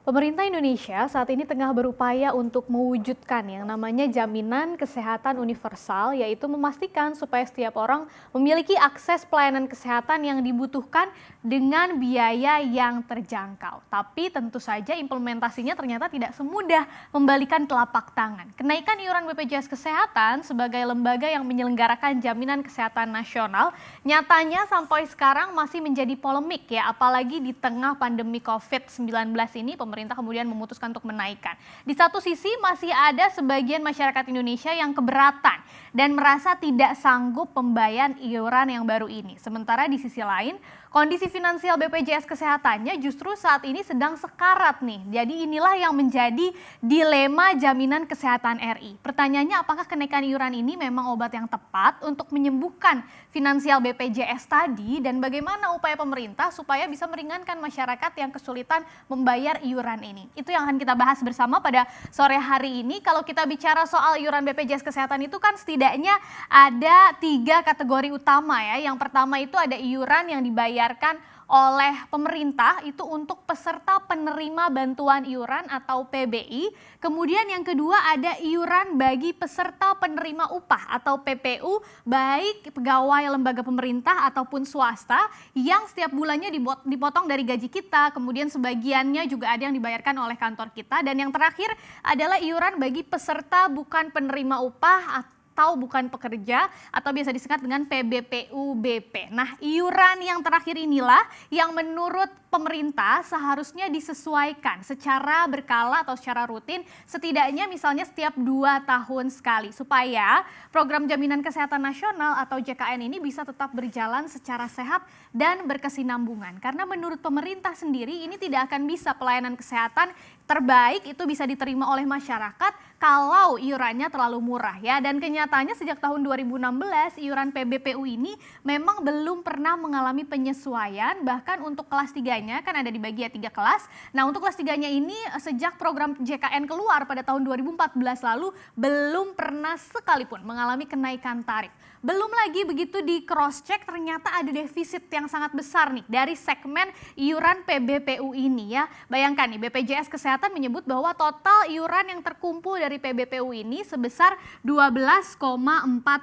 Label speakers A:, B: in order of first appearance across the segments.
A: Pemerintah Indonesia saat ini tengah berupaya untuk mewujudkan yang namanya jaminan kesehatan universal, yaitu memastikan supaya setiap orang memiliki akses pelayanan kesehatan yang dibutuhkan dengan biaya yang terjangkau. Tapi tentu saja implementasinya ternyata tidak semudah membalikan telapak tangan. Kenaikan iuran BPJS Kesehatan sebagai lembaga yang menyelenggarakan jaminan kesehatan nasional nyatanya sampai sekarang masih menjadi polemik ya, apalagi di tengah pandemi COVID-19 ini pemerintah kemudian memutuskan untuk menaikkan. Di satu sisi masih ada sebagian masyarakat Indonesia yang keberatan dan merasa tidak sanggup pembayaran iuran yang baru ini. Sementara di sisi lain, kondisi finansial BPJS Kesehatannya justru saat ini sedang sekarat nih. Jadi inilah yang menjadi dilema jaminan kesehatan RI. Pertanyaannya, apakah kenaikan iuran ini memang obat yang tepat untuk menyembuhkan finansial BPJS tadi, dan bagaimana upaya pemerintah supaya bisa meringankan masyarakat yang kesulitan membayar iuran ini? Itu yang akan kita bahas bersama pada sore hari ini. Kalau kita bicara soal iuran BPJS Kesehatan itu kan setidaknya ada 3 kategori utama ya. Yang pertama itu ada iuran yang dibayarkan oleh pemerintah itu untuk peserta penerima bantuan iuran atau PBI. Kemudian yang kedua ada iuran bagi peserta penerima upah atau PPU, baik pegawai lembaga pemerintah ataupun swasta yang setiap bulannya dipotong dari gaji kita, kemudian sebagiannya juga ada yang dibayarkan oleh kantor kita. Dan yang terakhir adalah iuran bagi peserta bukan penerima upah atau bukan pekerja atau biasa disingkat dengan PBPU-BP. Nah, iuran yang terakhir inilah yang menurut pemerintah seharusnya disesuaikan secara berkala atau secara rutin, setidaknya misalnya setiap 2 tahun sekali, supaya program jaminan kesehatan nasional atau JKN ini bisa tetap berjalan secara sehat dan berkesinambungan. Karena menurut pemerintah sendiri ini tidak akan bisa pelayanan kesehatan terbaik itu bisa diterima oleh masyarakat kalau iurannya terlalu murah ya. Dan kenyataannya sejak tahun 2016 iuran PBPU ini memang belum pernah mengalami penyesuaian, bahkan untuk kelas 3-nya kan ada dibagi ya 3 kelas. Nah, untuk kelas 3-nya ini sejak program JKN keluar pada tahun 2014 lalu belum pernah sekalipun mengalami kenaikan tarif. Belum lagi begitu di cross check ternyata ada defisit yang sangat besar nih dari segmen iuran PBPU ini ya. Bayangkan nih, BPJS Kesehatan menyebut bahwa total iuran yang terkumpul dari PBPU ini sebesar 12,4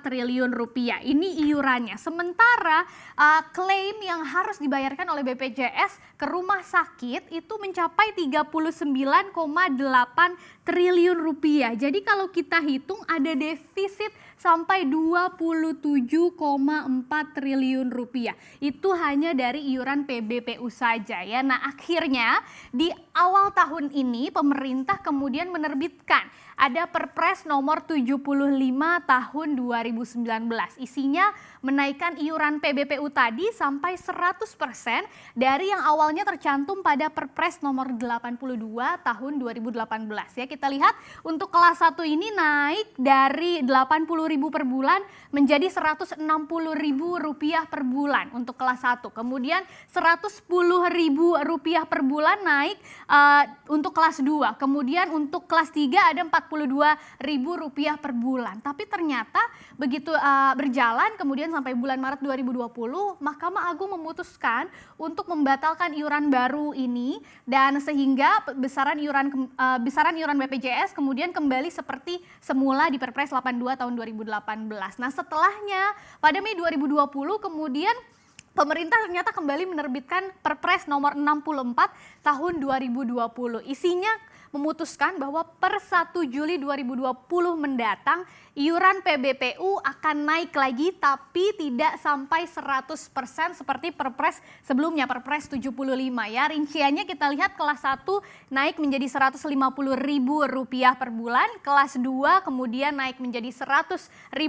A: triliun rupiah. Ini iurannya. Sementara klaim yang harus dibayarkan oleh BPJS ke rumah sakit itu mencapai 39,8 triliun rupiah. Jadi kalau kita hitung ada defisit sampai 27,4 triliun rupiah. Itu hanya dari iuran PBPU saja ya. Nah, akhirnya di awal tahun ini pemerintah kemudian menerbitkan ada Perpres nomor 75 tahun 2019. Isinya menaikkan iuran PBPU tadi sampai 100% dari yang awalnya tercantum pada Perpres nomor 82 tahun 2018 ya. Kita lihat untuk kelas 1 ini naik dari 80.000 per bulan menjadi 160.000 rupiah per bulan untuk kelas 1. Kemudian 110.000 rupiah per bulan naik untuk kelas 2. Kemudian untuk kelas 3 ada 42.000 rupiah per bulan. Tapi ternyata begitu berjalan kemudian sampai bulan Maret 2020 Mahkamah Agung memutuskan untuk membatalkan iuran baru ini, dan sehingga besaran iuran BPJS kemudian kembali seperti semula di Perpres 82 tahun 2018. Nah, setelahnya pada Mei 2020 kemudian pemerintah ternyata kembali menerbitkan Perpres nomor 64 tahun 2020. Isinya memutuskan bahwa per 1 Juli 2020 mendatang iuran PBPU akan naik lagi, tapi tidak sampai 100% seperti Perpres sebelumnya, Perpres 75 ya. Rinciannya kita lihat kelas 1 naik menjadi 150.000 rupiah per bulan, kelas 2 kemudian naik menjadi 100.000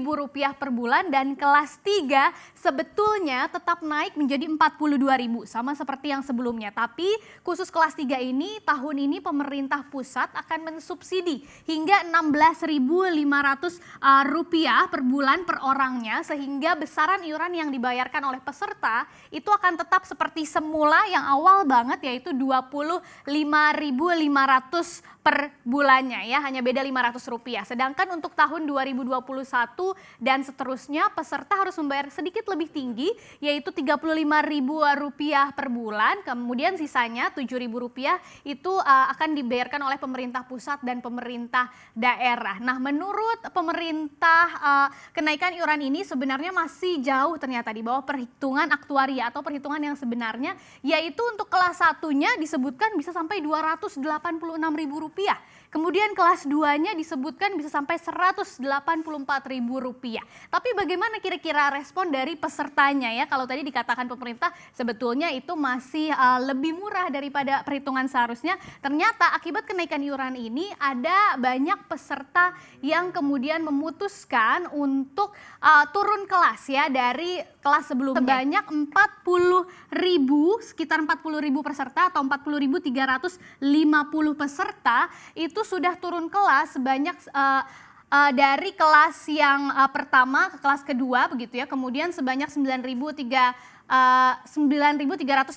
A: rupiah per bulan, dan kelas 3 sebetulnya tetap naik menjadi 42.000 sama seperti yang sebelumnya. Tapi khusus kelas 3 ini tahun ini pemerintah pusat akan mensubsidi hingga 16.500 rupiah per bulan per orangnya, sehingga besaran iuran yang dibayarkan oleh peserta itu akan tetap seperti semula yang awal banget, yaitu 25.500 per bulannya ya, hanya beda 500 rupiah. Sedangkan untuk tahun 2021 dan seterusnya peserta harus membayar sedikit lebih tinggi, yaitu Rp35.000 per bulan, kemudian sisanya Rp7.000 itu akan dibayarkan oleh pemerintah pusat dan pemerintah daerah. Nah, menurut pemerintah kenaikan iuran ini sebenarnya masih jauh ternyata di bawah perhitungan aktuaria atau perhitungan yang sebenarnya, yaitu untuk kelas 1-nya disebutkan bisa sampai Rp286.000. Kemudian kelas 2-nya disebutkan bisa sampai Rp184.000. Tapi bagaimana kira-kira respon dari pesertanya ya? Kalau tadi dikatakan pemerintah sebetulnya itu masih lebih murah daripada perhitungan seharusnya. Ternyata akibat kenaikan iuran ini ada banyak peserta yang kemudian memutuskan untuk turun kelas ya dari kelas sebelumnya. Sebanyak 40.000, sekitar 40.000 peserta atau 40.350 peserta itu sudah turun kelas sebanyak dari kelas yang pertama ke kelas kedua begitu ya. Kemudian sebanyak 9.331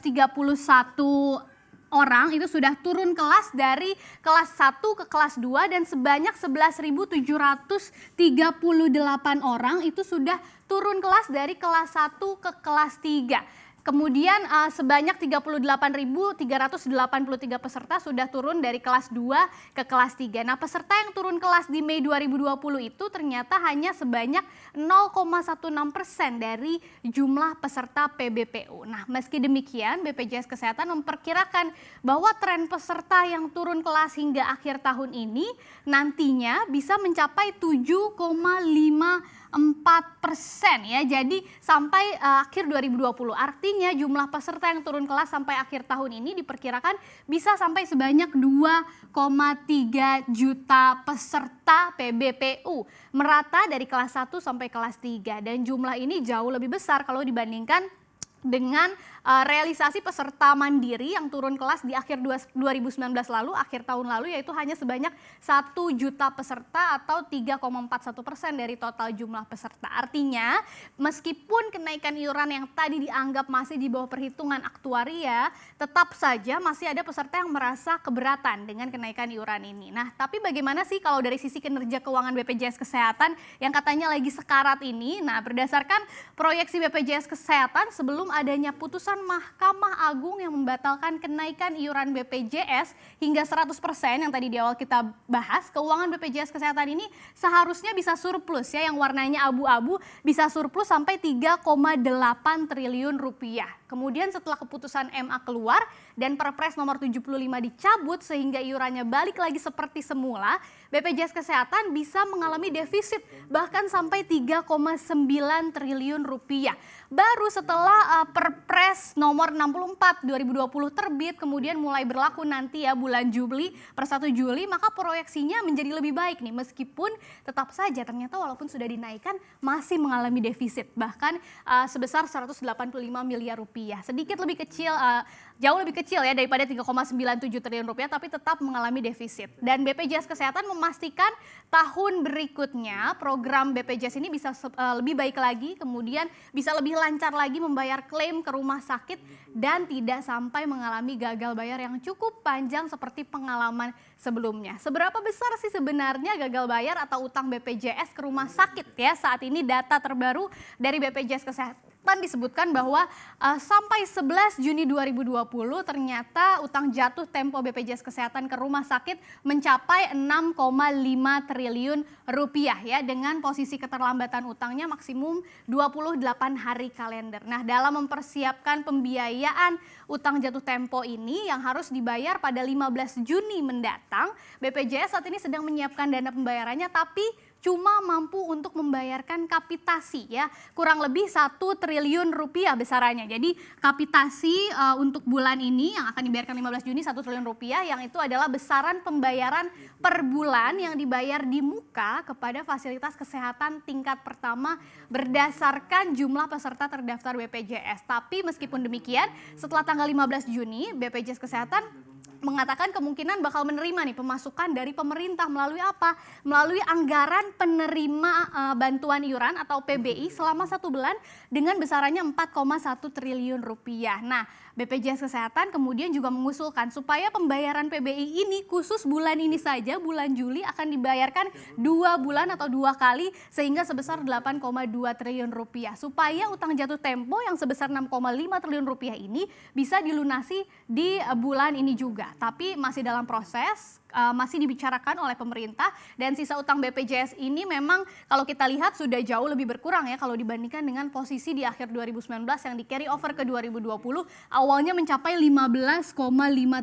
A: orang itu sudah turun kelas dari kelas 1 ke kelas 2 dan sebanyak 11.738 orang itu sudah turun kelas dari kelas 1 ke kelas 3. Kemudian sebanyak 38.383 peserta sudah turun dari kelas 2 ke kelas 3. Nah, peserta yang turun kelas di Mei 2020 itu ternyata hanya sebanyak 0,16% dari jumlah peserta PBPU. Nah, meski demikian BPJS Kesehatan memperkirakan bahwa tren peserta yang turun kelas hingga akhir tahun ini nantinya bisa mencapai 7,54% ya. Jadi sampai akhir 2020. Artinya jumlah peserta yang turun kelas sampai akhir tahun ini diperkirakan bisa sampai sebanyak 2,3 juta peserta PBPU. Merata dari kelas 1 sampai kelas 3 dan jumlah ini jauh lebih besar kalau dibandingkan dengan realisasi peserta mandiri yang turun kelas di akhir 2019 lalu, akhir tahun lalu, yaitu hanya sebanyak 1 juta peserta atau 3,41% dari total jumlah peserta. Artinya meskipun kenaikan iuran yang tadi dianggap masih di bawah perhitungan aktuaria, tetap saja masih ada peserta yang merasa keberatan dengan kenaikan iuran ini. Nah, tapi bagaimana sih kalau dari sisi kinerja keuangan BPJS Kesehatan yang katanya lagi sekarat ini? Nah, berdasarkan proyeksi BPJS Kesehatan sebelum adanya putusan Mahkamah Agung yang membatalkan kenaikan iuran BPJS hingga 100% yang tadi di awal kita bahas, keuangan BPJS Kesehatan ini seharusnya bisa surplus ya, yang warnanya abu-abu bisa surplus sampai 3,8 triliun rupiah. Kemudian setelah keputusan MA keluar dan Perpres nomor 75 dicabut sehingga iurannya balik lagi seperti semula, BPJS Kesehatan bisa mengalami defisit bahkan sampai 3,9 triliun rupiah. Baru setelah Perpres nomor 64 2020 terbit, kemudian mulai berlaku nanti ya bulan Juli, per 1 Juli, maka proyeksinya menjadi lebih baik nih, meskipun tetap saja ternyata walaupun sudah dinaikkan masih mengalami defisit bahkan sebesar 185 miliar rupiah. Sedikit lebih kecil, jauh lebih kecil ya daripada 3,97 triliun rupiah, tapi tetap mengalami defisit. Dan BPJS Kesehatan memastikan tahun berikutnya program BPJS ini bisa lebih baik lagi, kemudian bisa lebih lancar lagi membayar klaim ke rumah sakit dan tidak sampai mengalami gagal bayar yang cukup panjang seperti pengalaman sebelumnya. Seberapa besar sih sebenarnya gagal bayar atau utang BPJS ke rumah sakit ya? Saat ini data terbaru dari BPJS Kesehatan disebutkan bahwa sampai 11 Juni 2020 ternyata utang jatuh tempo BPJS Kesehatan ke rumah sakit mencapai 6,5 triliun rupiah ya, dengan posisi keterlambatan utangnya maksimum 28 hari kalender. Nah, dalam mempersiapkan pembiayaan utang jatuh tempo ini yang harus dibayar pada 15 Juni mendatang, BPJS saat ini sedang menyiapkan dana pembayarannya tapi cuma mampu untuk membayarkan kapitasi ya, kurang lebih 1 triliun rupiah besarannya. Jadi kapitasi untuk bulan ini yang akan dibayarkan 15 Juni 1 triliun rupiah, yang itu adalah besaran pembayaran per bulan yang dibayar di muka kepada fasilitas kesehatan tingkat pertama berdasarkan jumlah peserta terdaftar BPJS. Tapi meskipun demikian, setelah tanggal 15 Juni BPJS Kesehatan mengatakan kemungkinan bakal menerima nih pemasukan dari pemerintah melalui apa? Melalui anggaran penerima bantuan iuran atau PBI selama 1 bulan dengan besarannya 4,1 triliun rupiah. Nah, BPJS Kesehatan kemudian juga mengusulkan supaya pembayaran PBI ini khusus bulan ini saja, bulan Juli akan dibayarkan 2 bulan atau 2 kali sehingga sebesar 8,2 triliun rupiah. Supaya utang jatuh tempo yang sebesar 6,5 triliun rupiah ini bisa dilunasi di bulan ini juga. Tapi masih dalam proses, masih dibicarakan oleh pemerintah, dan sisa utang BPJS ini memang kalau kita lihat sudah jauh lebih berkurang ya kalau dibandingkan dengan posisi di akhir 2019 yang di carry over ke 2020 awalnya mencapai 15,5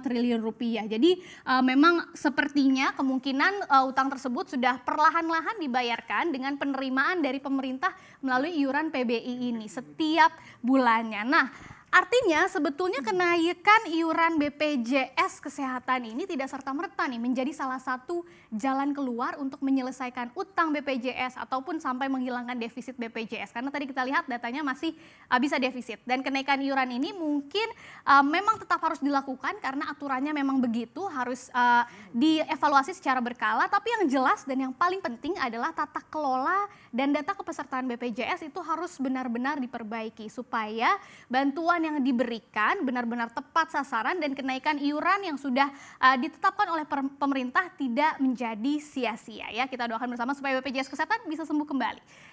A: triliun rupiah. Jadi memang sepertinya kemungkinan utang tersebut sudah perlahan-lahan dibayarkan dengan penerimaan dari pemerintah melalui iuran PBI ini setiap bulannya. Nah, artinya sebetulnya kenaikan iuran BPJS Kesehatan ini tidak serta-merta nih menjadi salah satu jalan keluar untuk menyelesaikan utang BPJS ataupun sampai menghilangkan defisit BPJS. Karena tadi kita lihat datanya masih bisa defisit. Dan kenaikan iuran ini mungkin memang tetap harus dilakukan karena aturannya memang begitu, harus dievaluasi secara berkala. Tapi yang jelas dan yang paling penting adalah tata kelola dan data kepesertaan BPJS itu harus benar-benar diperbaiki supaya bantuan yang diberikan benar-benar tepat sasaran dan kenaikan iuran yang sudah ditetapkan oleh pemerintah tidak menjadi sia-sia ya. Kita doakan bersama supaya BPJS Kesehatan bisa sembuh kembali.